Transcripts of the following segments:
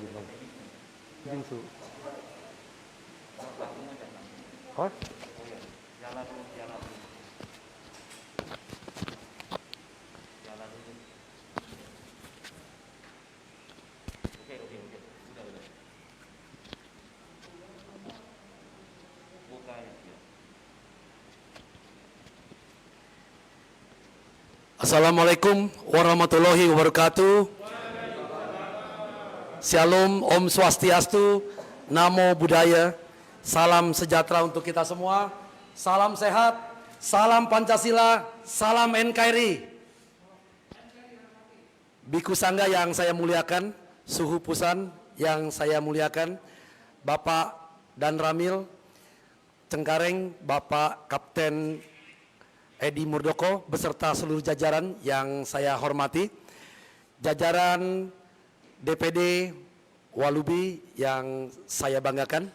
bilang. Bingsu. Hah? Jalan dulu, jalan dulu. Jalan dulu. Oke. Udah. Buka ya. Assalamualaikum warahmatullahi wabarakatuh. Shalom, Om Swastiastu, Namo Buddhaya. Salam sejahtera untuk kita semua. Salam sehat, salam Pancasila, salam NKRI. Biku Sangga yang saya muliakan, Suhu Pusan yang saya muliakan, Bapak Dan Ramil Cengkareng, Bapak Kapten Edi Murdoko beserta seluruh jajaran yang saya hormati, jajaran DPD Walubi yang saya banggakan,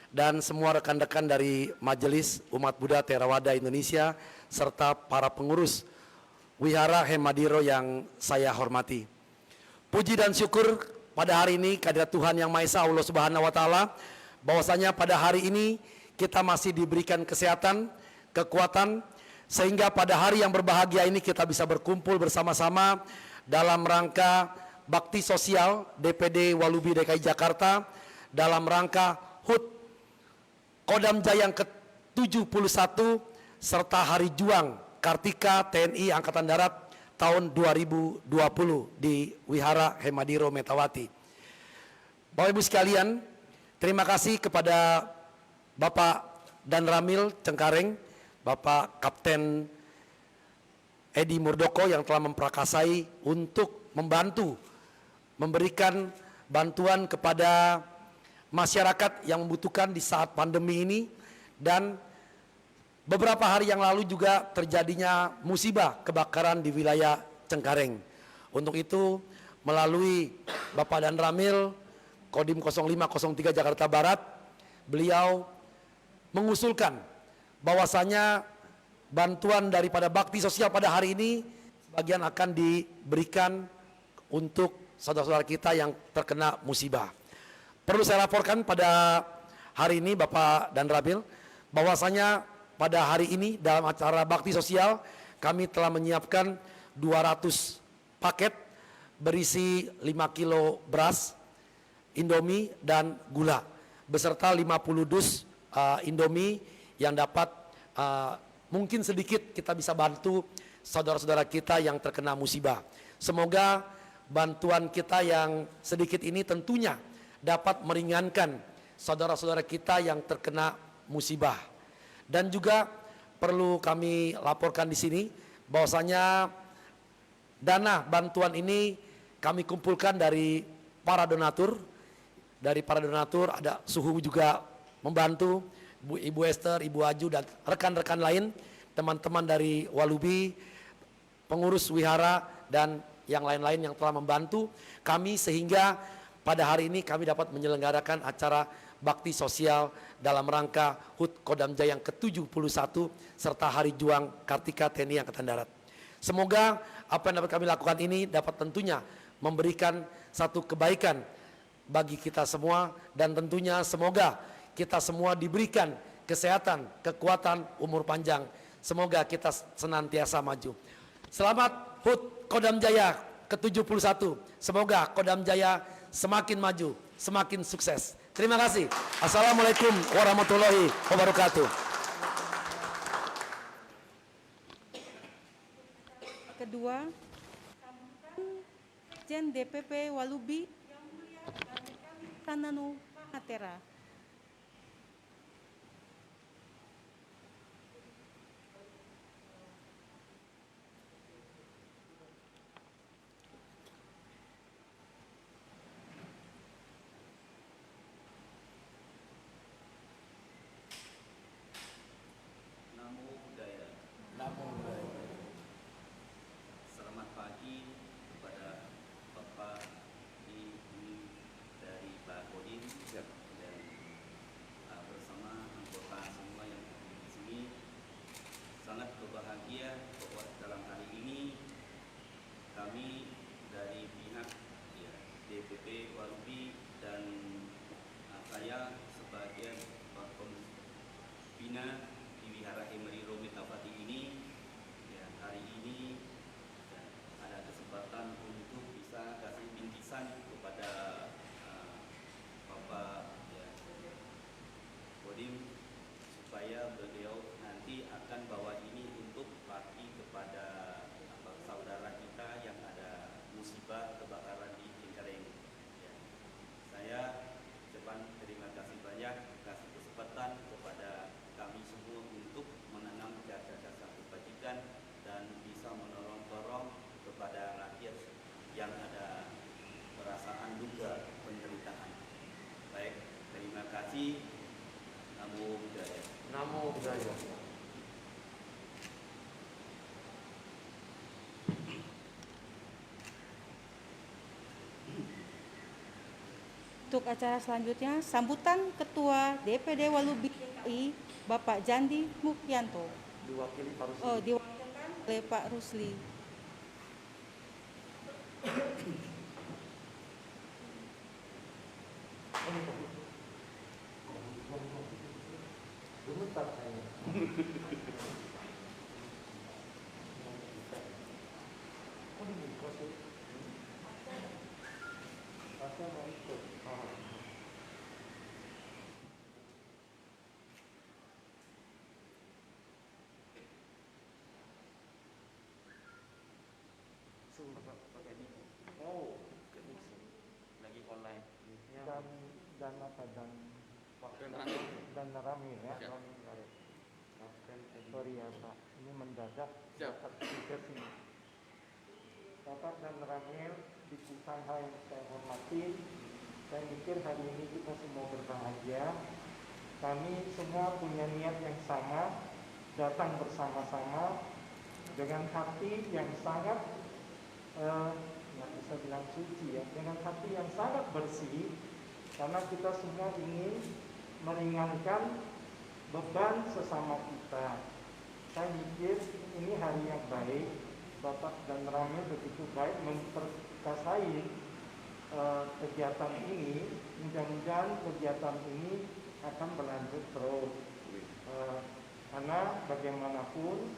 dan semua rekan-rekan dari Majelis Umat Buddha Theravada Indonesia serta para pengurus Wihara Hemadiro yang saya hormati. Puji dan syukur pada hari ini kehadirat Tuhan Yang Maha Esa Allah Subhanahu wa taala bahwasanya pada hari ini kita masih diberikan kesehatan, kekuatan, sehingga pada hari yang berbahagia ini kita bisa berkumpul bersama-sama dalam rangka bakti sosial DPD Walubi DKI Jakarta dalam rangka HUT Kodam Jaya yang ke-71 serta Hari Juang Kartika TNI Angkatan Darat tahun 2020 di Wihara Hemadiro Metawati. Bapak Ibu sekalian, terima kasih kepada Bapak Dan Ramil Cengkareng, Bapak Kapten Edi Murdoko yang telah memperakasai untuk membantu memberikan bantuan kepada masyarakat yang membutuhkan di saat pandemi ini, dan beberapa hari yang lalu juga terjadinya musibah kebakaran di wilayah Cengkareng. Untuk itu melalui Bapak Dan Ramil Kodim 0503 Jakarta Barat, beliau mengusulkan bahwasanya bantuan daripada bakti sosial pada hari ini sebagian akan diberikan untuk saudara-saudara kita yang terkena musibah. Perlu saya laporkan pada hari ini Bapak Dan Ramil bahwasanya pada hari ini dalam acara bakti sosial kami telah menyiapkan 200 paket berisi 5 kilo beras, Indomie dan gula beserta 50 dus Indomie yang dapat mungkin sedikit kita bisa bantu saudara-saudara kita yang terkena musibah. Semoga bantuan kita yang sedikit ini tentunya dapat meringankan saudara-saudara kita yang terkena musibah. Dan juga perlu kami laporkan di sini bahwasanya dana bantuan ini kami kumpulkan dari para donatur. Dari para donatur ada Suhu juga membantu, Ibu Esther, Ibu Aju dan rekan-rekan lain, teman-teman dari Walubi, pengurus wihara dan yang lain-lain yang telah membantu kami sehingga pada hari ini kami dapat menyelenggarakan acara bakti sosial dalam rangka HUT Kodam Jaya yang ke-71 serta Hari Juang Kartika TNI Angkatan Darat. Semoga apa yang dapat kami lakukan ini dapat tentunya memberikan satu kebaikan bagi kita semua, dan tentunya semoga kita semua diberikan kesehatan, kekuatan, umur panjang. Semoga kita senantiasa maju. Selamat HUT Kodam Jaya ke-71. Semoga Kodam Jaya semakin maju, semakin sukses. Terima kasih. Assalamualaikum warahmatullahi wabarakatuh. Kedua, Sekjen DPP Walubi Sananu Mahatera. Namo Buddhaya. Namo Buddhaya. Selamat pagi kepada Bapak, Ibu dari Pak Kodim dan mana di Wihara Emery Romi Tafati ini ya, hari ini ya, ada kesempatan untuk bisa kasih bingkisan kepada Bapak ya, Kodim, supaya beliau nanti akan bawa ini untuk bakti kepada saudara kita yang ada musibah kebakaran di Cengkareng. Ya. Saya ucapkan terima kasih banyak kasih kesempatan kepada kami semua untuk menanam jasa-jasa kebajikan dan bisa menolong-tolong kepada rakyat yang ada perasaan duka penderitaan. Baik, terima kasih. Namo Buddhaya. Namo Buddhaya. Untuk acara selanjutnya, sambutan Ketua DPD Walubi DKI, Bapak Jandi Mukyanto. Diwakili Pak Rusli. Oh, diwakilkan oleh Pak Rusli. Oh, lagi online. dan apa dan Ramil ya. Sorry ya Pak, ini mendadak dapat ke sini. Bapak dan Ramil, Diputan yang saya hormati, saya mikir hari ini kita semua berbahagia. Kami semua punya niat yang sama, datang bersama-sama dengan hati yang sangat nggak bisa bilang suci ya, dengan hati yang sangat bersih, karena kita semua ingin meringankan beban sesama kita. Saya mikir ini hari yang baik, Bapak dan Ramil begitu baik memperkasai kegiatan ini. Mudah-mudahan kegiatan ini akan berlanjut terus, karena bagaimanapun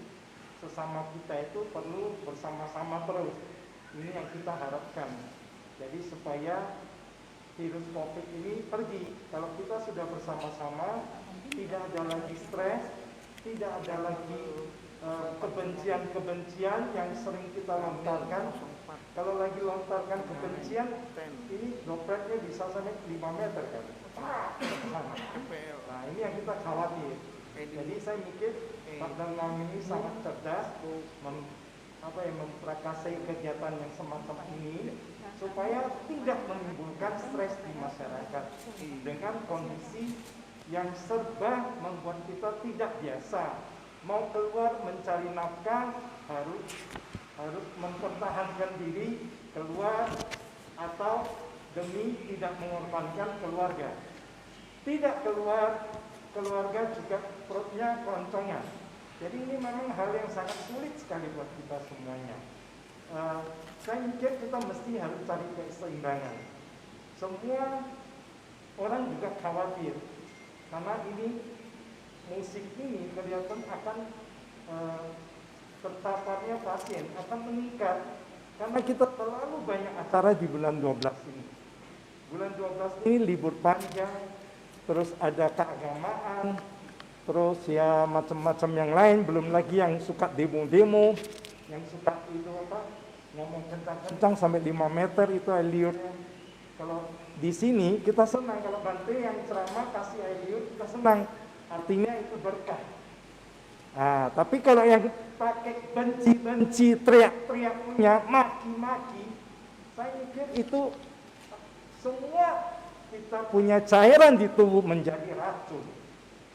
sesama kita itu perlu bersama-sama terus. Ini yang kita harapkan. Jadi supaya virus COVID ini pergi. Kalau kita sudah bersama-sama, tidak ada lagi stres, tidak ada lagi kebencian-kebencian yang sering kita lontarkan. Kalau lagi lontarkan kebencian, ini dropletnya bisa sampai 5 meter kan. Nah ini yang kita khawatir. Jadi saya mikir Pak Danang ini sangat cerdas memprakarsai kegiatan yang semacam ini supaya tidak menimbulkan stres di masyarakat dengan kondisi yang serba membuat kita tidak biasa. Mau keluar mencari nafkah harus mempertahankan diri keluar atau demi tidak mengorbankan keluarga. Tidak keluar, keluarga juga perutnya keloncongan. Jadi ini memang hal yang sangat sulit sekali buat kita semuanya. Saya mikir kita mesti harus cari keseimbangan. Semua orang juga khawatir karena ini musik ini kelihatan akan terpaparnya pasien akan meningkat karena kita terlalu banyak acara di bulan 12 ini. Bulan 12 ini libur panjang, terus ada keagamaan, terus ya macam-macam yang lain, belum lagi yang suka demo-demo, yang suka itu ngomong kencang-kencang sampai 5 meter itu air liurnya. Kalau di sini kita senang, kalau Bante yang ceramah kasih air liur kita senang, artinya itu berkah. Nah, tapi kalau yang pakai benci-benci, teriak-teriaknya, maki-maki, saya mikir itu semua kita punya cairan di tubuh menjadi racun.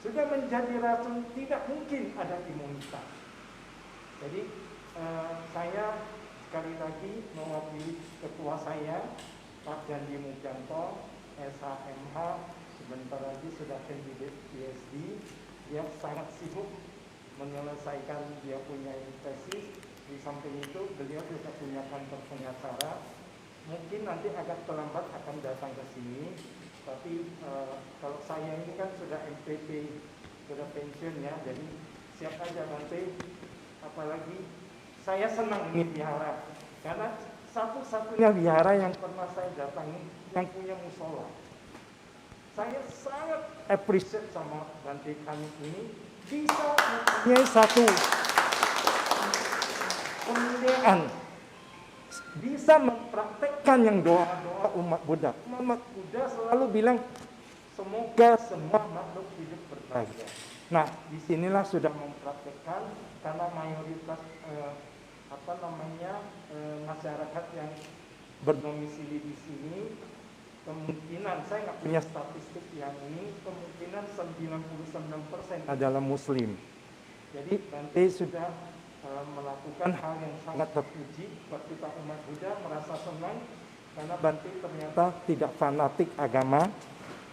Sudah menjadi racun, tidak mungkin ada imunitas. Jadi saya sekali lagi mewakili ketua saya, Pak Jandi Mukyanto, SHMH, sebentar lagi sudah candidate PhD. Dia sangat sibuk menyelesaikan dia punya tesis. Di samping itu beliau juga punya kantor pengacara. Mungkin nanti agak terlambat akan datang ke sini. Tapi kalau saya ini kan sudah MPP sudah pensiun ya, jadi siap aja nanti. Apalagi saya senang ini wihara, karena satu-satunya wihara yang pernah saya datangi yang punya musola. Saya sangat appreciate sama Bante kami ini bisa mempunyai satu pemilihan, bisa mempraktekkan yang doa-doa umat Buddha. Umat Buddha selalu bilang semoga semua makhluk hidup berbahagia. Nah, disinilah sudah mempraktekkan karena mayoritas masyarakat yang berdomisili di sini, kemungkinan saya nggak punya statistik yang ini, kemungkinan 99% adalah Muslim. Jadi Bante sudah melakukan hal yang sangat terpuji buat kita umat Buddha, merasa senang karena Bante ternyata tidak fanatik agama,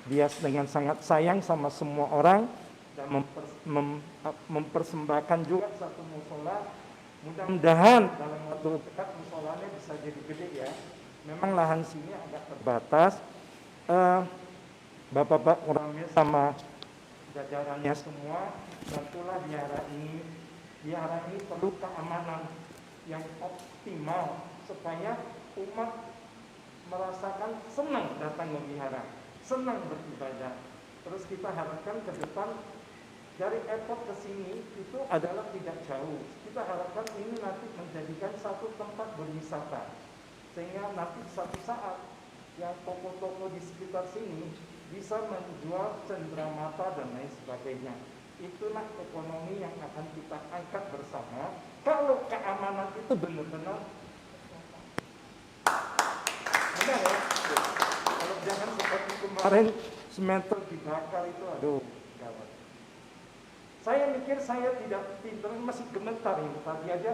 dia dengan sangat sayang sama semua orang dan mempersembahkan juga satu musola. Mudah-mudahan dalam waktu dekat musolanya bisa jadi gede ya. Memang lahan sini agak terbatas. Bapak-bapak orangnya sama jajarannya semua, bantulah wihara ini. Wihara ini perlu keamanan yang optimal supaya umat merasakan senang datang ke wihara, senang beribadah. Terus kita harapkan ke depan dari airport ke sini itu adalah tidak jauh. Kita harapkan ini nanti menjadikan satu tempat berwisata, sehingga nanti suatu saat yang toko-toko di sekitar sini bisa menjual cenderamata dan lain sebagainya. Itulah ekonomi yang akan kita angkat bersama. Kalau keamanan itu benar-benar benar ya. Kalau jangan seperti kemarin semeter dibakar itu, aduh gawat. Saya mikir saya tidak pintar, masih gemetar ini. Tadi aja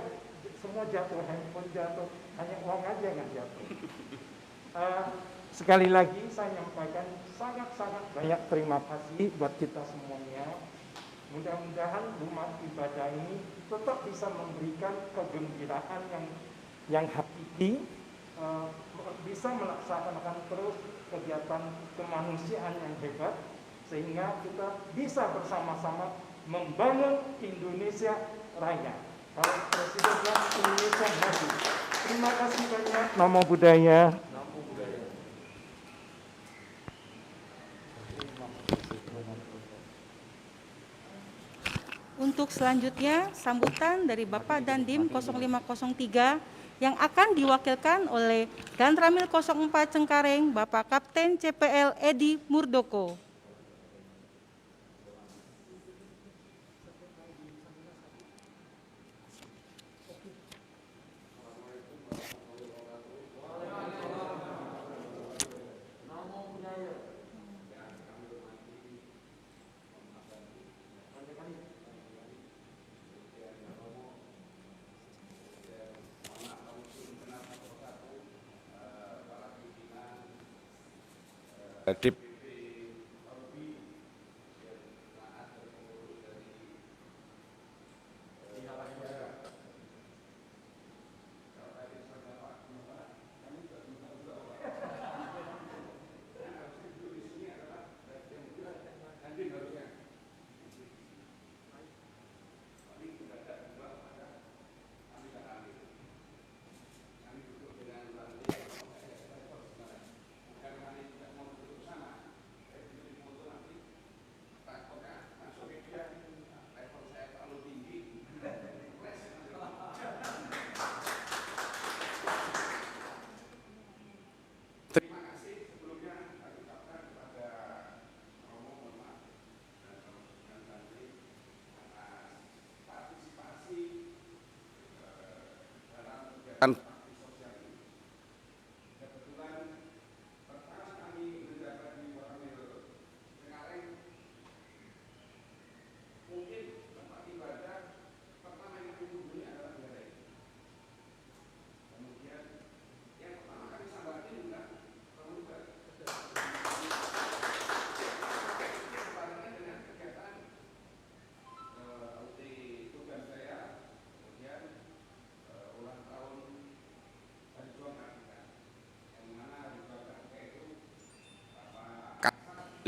semua jatuh, handphone jatuh, hanya uang aja yang jatuh. Sekali lagi saya menyampaikan sangat-sangat banyak terima kasih buat kita semuanya. Mudah-mudahan rumah ibadah ini tetap bisa memberikan kegembiraan yang hakiki, bisa melaksanakan terus kegiatan kemanusiaan yang hebat, sehingga kita bisa bersama-sama membangun Indonesia Raya. Kalau Presiden bilang Indonesia maju. Terima kasih banyak. Namo Buddhaya. Untuk selanjutnya, sambutan dari Bapak Dandim 0503 yang akan diwakilkan oleh Danramil 04 Cengkareng, Bapak Kapten CPL Edi Murdoko.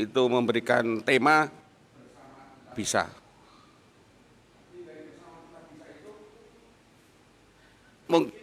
Itu memberikan tema bisa. Mungkin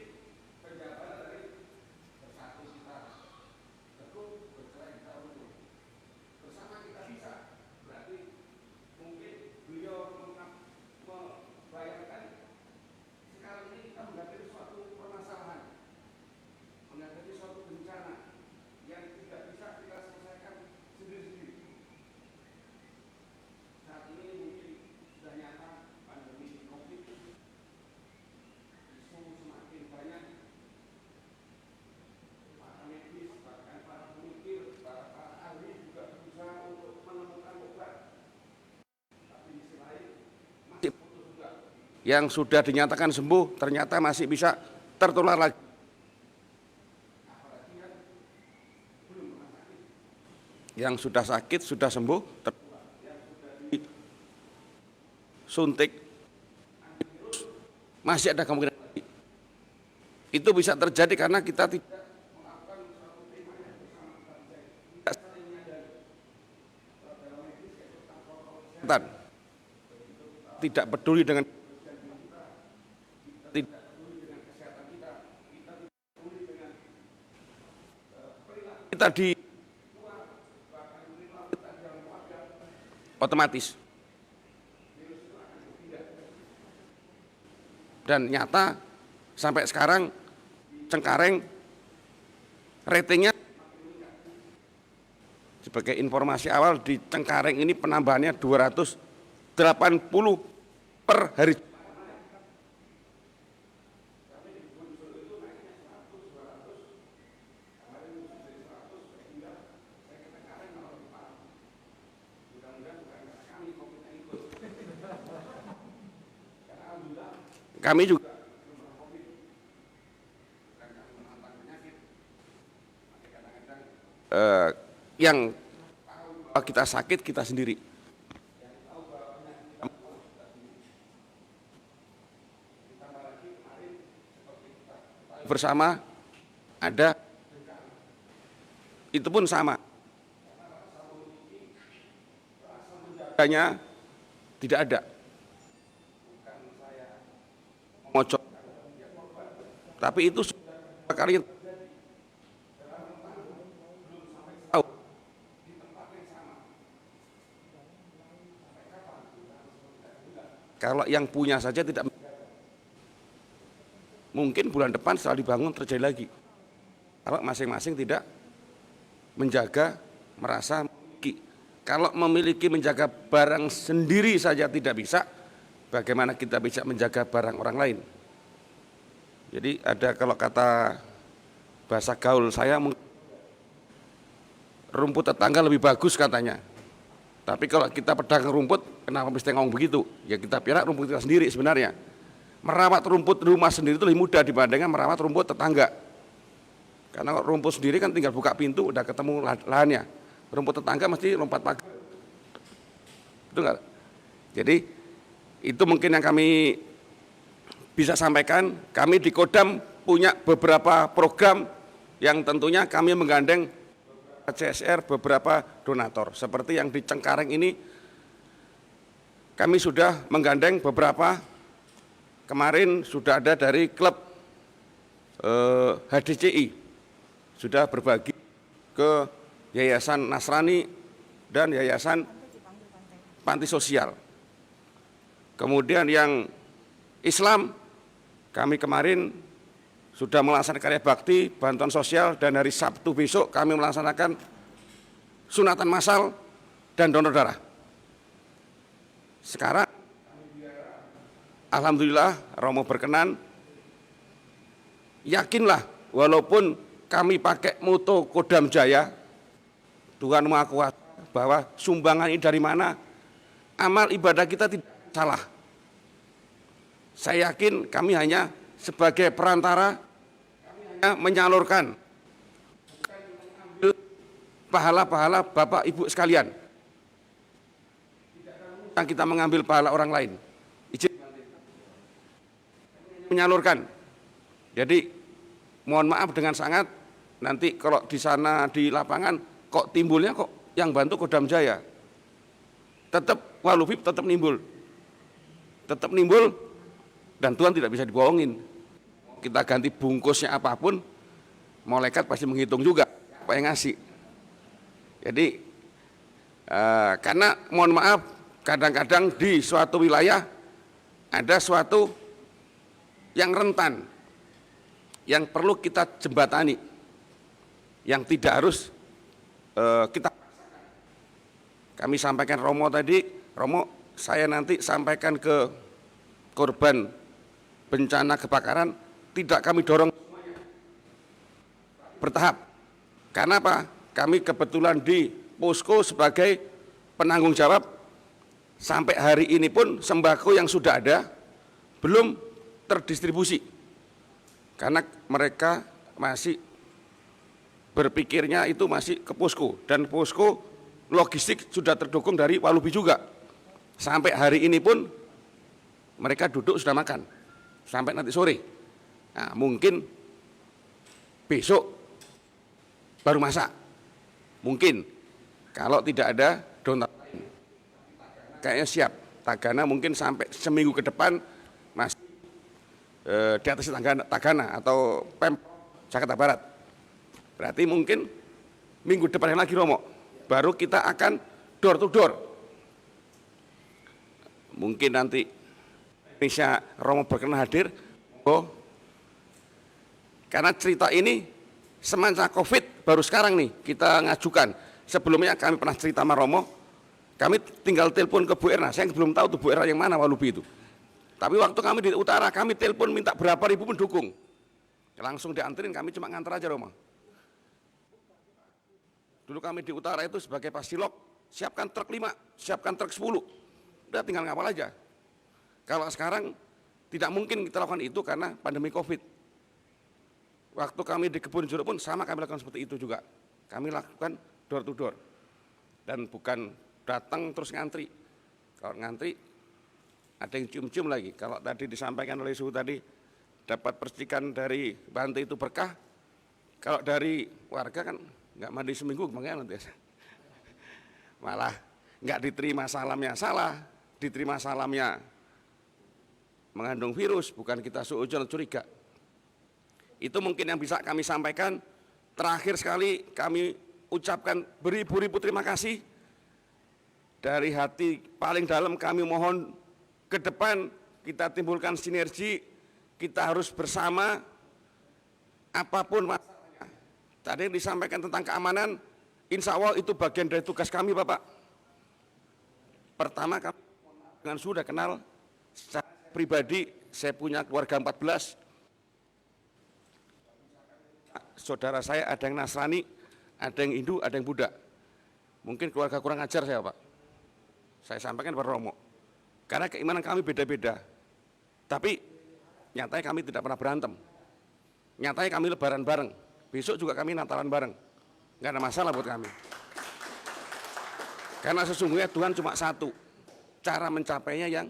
yang sudah dinyatakan sembuh ternyata masih bisa tertular lagi. Yang sudah sakit, sudah sembuh, suntik, masih ada kemungkinan lagi. Itu bisa terjadi karena kita tidak peduli dengan kita di otomatis dan nyata sampai sekarang Cengkareng ratingnya, sebagai informasi awal, di Cengkareng ini penambahannya 280 per hari. Kami juga yang kita sakit kita sendiri. Bersama ada, itu pun sama. Hanya tidak ada. Ngocok. Tapi itu kali tahu. Kalau yang punya saja tidak, mungkin bulan depan setelah dibangun terjadi lagi. Kalau masing-masing tidak menjaga, merasa memiliki. Kalau memiliki, menjaga barang sendiri saja tidak bisa, bagaimana kita bisa menjaga barang orang lain? Jadi ada, kalau kata bahasa gaul saya, rumput tetangga lebih bagus katanya. Tapi kalau kita pedagang rumput, kenapa mesti ngomong begitu? Ya kita piara rumput kita sendiri sebenarnya. Merawat rumput rumah sendiri itu lebih mudah dibandingkan merawat rumput tetangga. Karena rumput sendiri kan tinggal buka pintu udah ketemu lahannya. Rumput tetangga mesti lompat pagar. Betul nggak? Jadi itu mungkin yang kami bisa sampaikan. Kami di Kodam punya beberapa program yang tentunya kami menggandeng CSR beberapa donatur. Seperti yang di Cengkareng ini kami sudah menggandeng beberapa, kemarin sudah ada dari klub HDCI, sudah berbagi ke Yayasan Nasrani dan Yayasan Panti Sosial. Kemudian yang Islam, kami kemarin sudah melaksanakan karya bakti, bantuan sosial, dan hari Sabtu besok kami melaksanakan sunatan massal dan donor darah. Sekarang, alhamdulillah, Romo berkenan, yakinlah walaupun kami pakai moto Kodam Jaya, Tuhan Maha Kuasa, bahwa sumbangan ini dari mana, amal ibadah kita tidak salah. Saya yakin kami hanya sebagai perantara, menyalurkan pahala-pahala Bapak Ibu sekalian. Kita mengambil pahala orang lain. Izin menyalurkan. Jadi mohon maaf dengan sangat, nanti kalau di sana di lapangan kok timbulnya kok yang bantu Kodam Jaya. tetap walubi tetap nimbul, dan Tuhan tidak bisa dibohongin. Kita ganti bungkusnya apapun, malaikat pasti menghitung juga apa yang ngasih. Jadi karena mohon maaf, kadang-kadang di suatu wilayah ada suatu yang rentan, yang perlu kita jembatani, yang tidak harus kita. Kami sampaikan Romo tadi, Romo saya nanti sampaikan ke korban bencana kebakaran, tidak kami dorong bertahap. Karena apa? Kami kebetulan di posko sebagai penanggung jawab, sampai hari ini pun sembako yang sudah ada belum terdistribusi. Karena mereka masih berpikirnya itu masih ke posko, dan posko logistik sudah terdukung dari Walubi juga. Sampai hari ini pun mereka duduk sudah makan sampai nanti sore. Nah, mungkin besok baru masak. Mungkin kalau tidak ada daun lain, kayaknya siap. Tagana mungkin sampai seminggu ke depan masih di atas Tagana atau Pemprov Jakarta Barat. Berarti mungkin minggu depan lagi Romo, baru kita akan door to door. Mungkin nanti Indonesia Romo berkenan hadir, karena cerita ini semasa COVID baru sekarang nih kita ngajukan. Sebelumnya kami pernah cerita sama Romo, kami tinggal telepon ke Bu Erna, saya belum tahu tuh Bu Erna yang mana Walubi itu. Tapi waktu kami di utara, kami telepon minta berapa ribu pendukung, langsung dianterin, kami cuma nganter aja Romo. Dulu kami di utara itu sebagai pasilok, siapkan truk 5, siapkan truk 10, udah tinggal ngapal aja. Kalau sekarang tidak mungkin kita lakukan itu karena pandemi COVID. Waktu kami di Kebun Jeruk pun sama kami lakukan seperti itu juga. Kami lakukan door to door. Dan bukan datang terus ngantri. Kalau ngantri ada yang cium-cium lagi. Kalau tadi disampaikan oleh Suhu tadi dapat percikan dari Bante itu berkah. Kalau dari warga kan nggak mandi seminggu bagaimana nanti. Malah nggak diterima salamnya salah, diterima salamnya mengandung virus, bukan kita suudzon curiga. Itu mungkin yang bisa kami sampaikan. Terakhir sekali kami ucapkan beribu-ribu terima kasih. Dari hati paling dalam kami mohon ke depan kita timbulkan sinergi, kita harus bersama apapun masalahnya. Tadi yang disampaikan tentang keamanan, insya Allah itu bagian dari tugas kami Bapak. Pertama kami dengan sudah kenal secara pribadi, saya punya keluarga 14. Saudara saya ada yang Nasrani, ada yang Hindu, ada yang Buddha. Mungkin keluarga kurang ajar saya Pak. Saya sampaikan kepada Romo. Karena keimanan kami beda-beda. Tapi nyatanya kami tidak pernah berantem. Nyatanya kami lebaran bareng. Besok juga kami Natalan bareng. Nggak ada masalah buat kami. Karena sesungguhnya Tuhan cuma satu. Cara mencapainya yang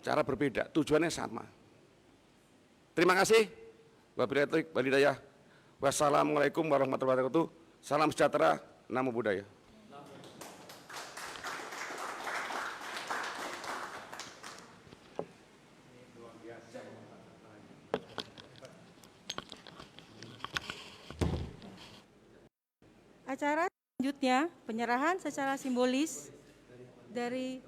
cara berbeda, tujuannya sama. Terima kasih. Wabillahi walhidayah. Wassalamualaikum warahmatullahi wabarakatuh. Salam sejahtera, namo buddhaya. Acara selanjutnya penyerahan secara simbolis dari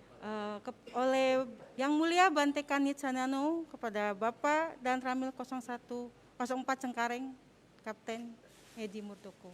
oleh Yang Mulia Bante Kanit Sanano kepada Bapak dan Ramil 0104 Cengkareng, Kapten Edi Murdoko.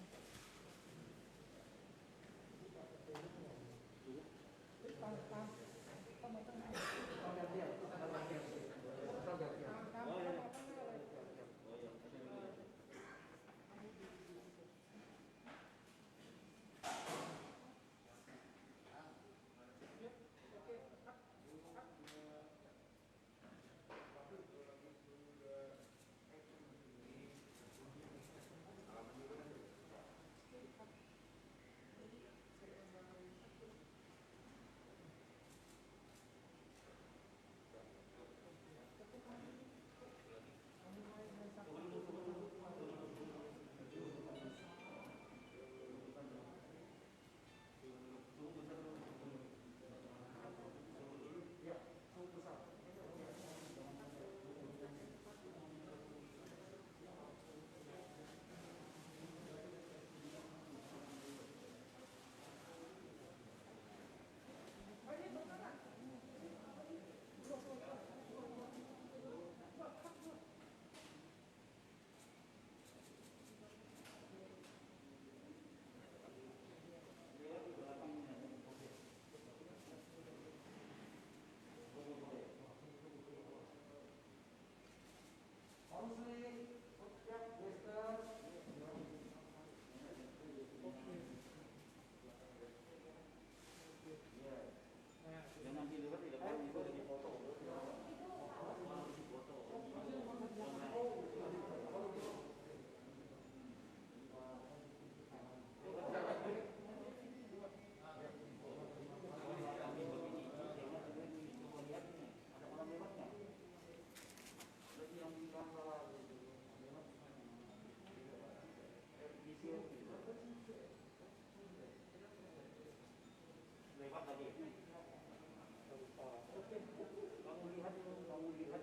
Kamu lihat kamu lihat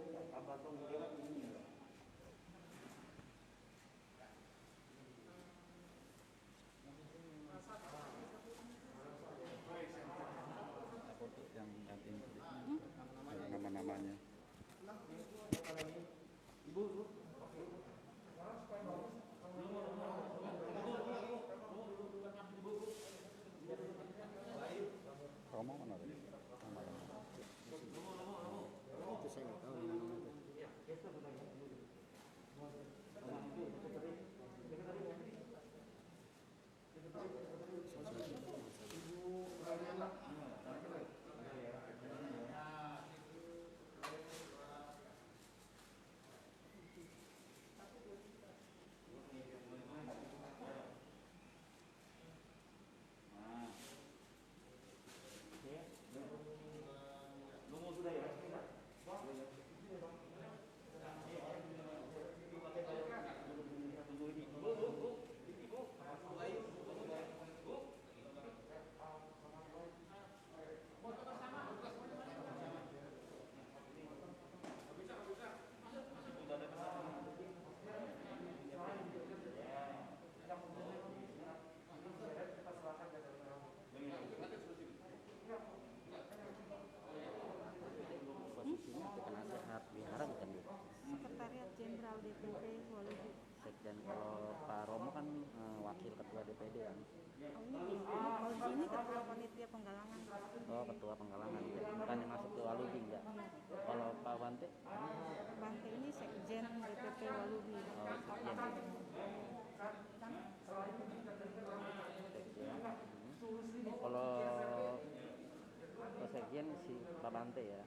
ini. Yang gantiin nama-namanya. Romo mana tadi? Itu saya nggak tahu namanya. Lumut sudah ya? Posisinya penasehat wihara bukan Bu? Sekretariat Jenderal DPP Walubi. Sekjen. Kalau Pak Romo kan wakil ketua DPD kan. Oh, ini ketua panitia penggalangan. Oh, ketua penggalangan. Bukannya masuk ke Walubi enggak? Kalau Pak Bante? Bante ini sekjen DPP Walubi. Oh, sekjen. Sekjen. Kalau sekjen si Pak Bante ya.